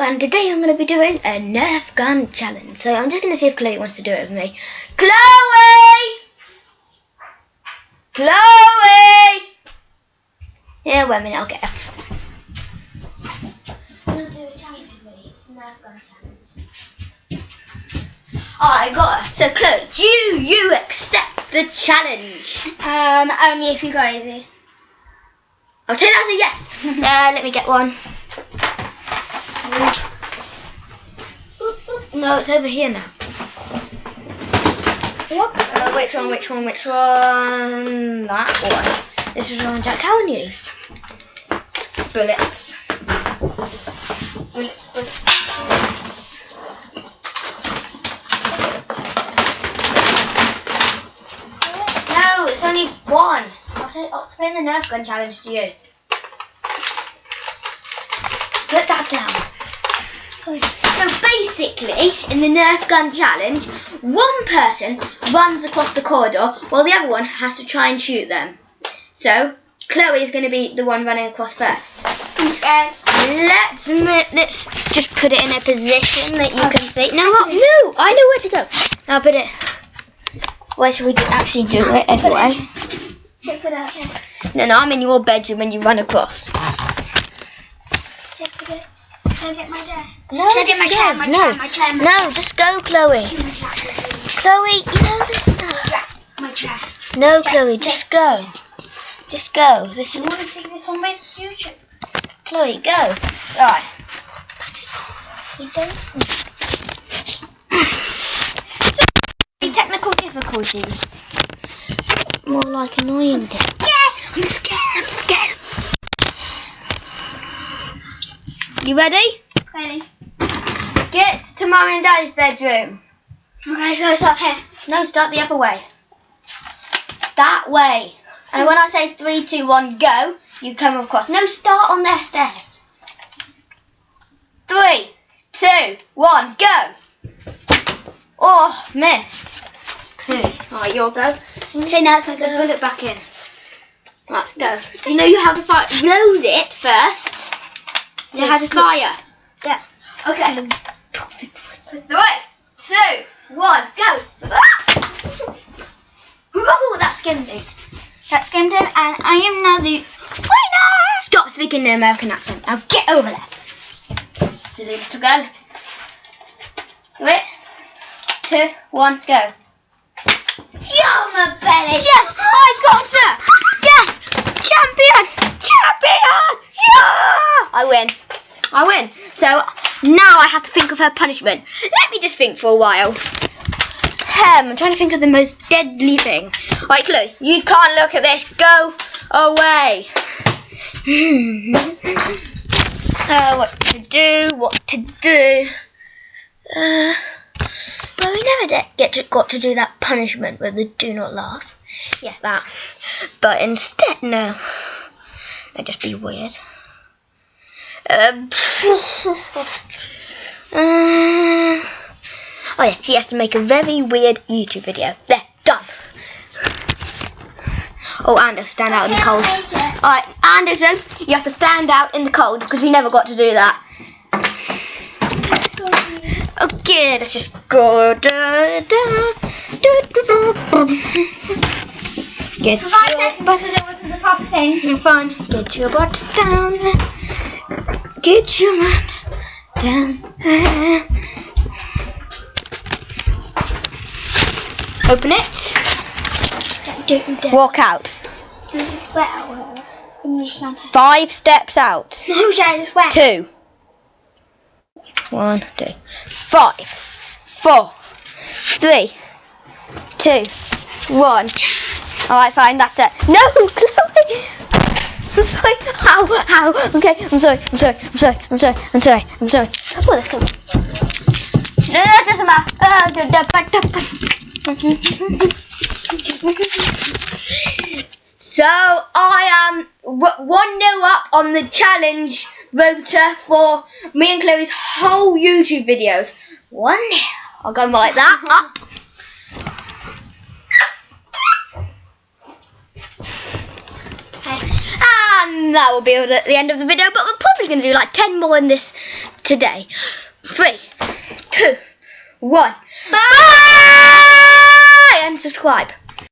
and today I'm going to be doing a Nerf gun challenge. So I'm just going to see if Chloe wants to do it with me. Chloe! Chloe! Yeah, wait a minute, I'll get her. You want to do a challenge with me? It's a Nerf gun challenge. Oh, I got her. So Chloe, do you accept the challenge? Only if you go easy. I'll take that as a yes. Let me get one. No, it's over here now. What? Which one? That one. This is the one Jack Cowan used. Bullets. Bullets. No, it's only one. I'll explain the Nerf gun challenge to you. Put that down. So basically, in the Nerf gun challenge, one person runs across the corridor while the other one has to try and shoot them. So Chloe is going to be the one running across first. I'm scared. Let's just put it in a position that you can see. No, I know where to go. Now put it. Where should we actually do it anyway? Should I put it out here? No, I'm in your bedroom when you run across. Should I put it? Can I get my chair? No, Should I get my chair? My chair. No, just go, Chloe. Chloe, you know this. Yeah, my chair. No, Chloe, just go. Just go. You want to see this on my YouTube? Chloe, go. Right. You don't? Technical difficulties. More like annoying things. Yeah, I'm scared. You ready? Ready? Get to Mum and Daddy's bedroom. Okay, so it's up here. No, start the other way. That way. And when I say 3, 2, 1, go, you come across. No, start on their stairs. 3, 2, 1, go. Oh, missed. Okay, alright, you'll go. Okay, now let's put the bullet back in. Right, go. You know you have to fire. Load it first. You know how to fire. Yeah. Okay. 3, 2, 1, go. Oh, that skimmed me. That skimmed him, and I am now the winner. Stop speaking the American accent. Now get over there. Silly little girl. 3, 2, 1, go. Yum, belly. Yes, I got her. Yes, champion. Yeah, I win. So now I have to think of her punishment. Let me just think for a while. I'm trying to think of the most deadly thing. Right, Chloe, you can't look at this. Go away. What to do? Well, we never got to do that punishment with the do not laugh. Yeah, that. But instead, no. That'd just be weird. Oh yeah, she has to make a very weird YouTube video. There, done. Oh, Anders, stand out in the cold. Alright, Anderson, you have to stand out in the cold because we never got to do that. Okay, let's just go. Get your butt. Because it wasn't the proper thing. You're fine. Get your butt down. Get your butt down. Open it. Walk out. There's a sweat out here. 5 steps out. No, Jay, it's wet. 2. 1, 2. 5, 4, 3, 2, 1. Alright, fine, that's it. No, Chloe! I'm sorry. Ow. Okay, I'm sorry. Oh, let's go. No, it doesn't matter. So I am 1-0 up on the challenge voter for me and Chloe's whole YouTube videos. 1-0. I'll go like that. Up. And that will be at the end of the video, but we're probably going to do like 10 more in this today. 3, 2, 1. Bye. Bye! And subscribe.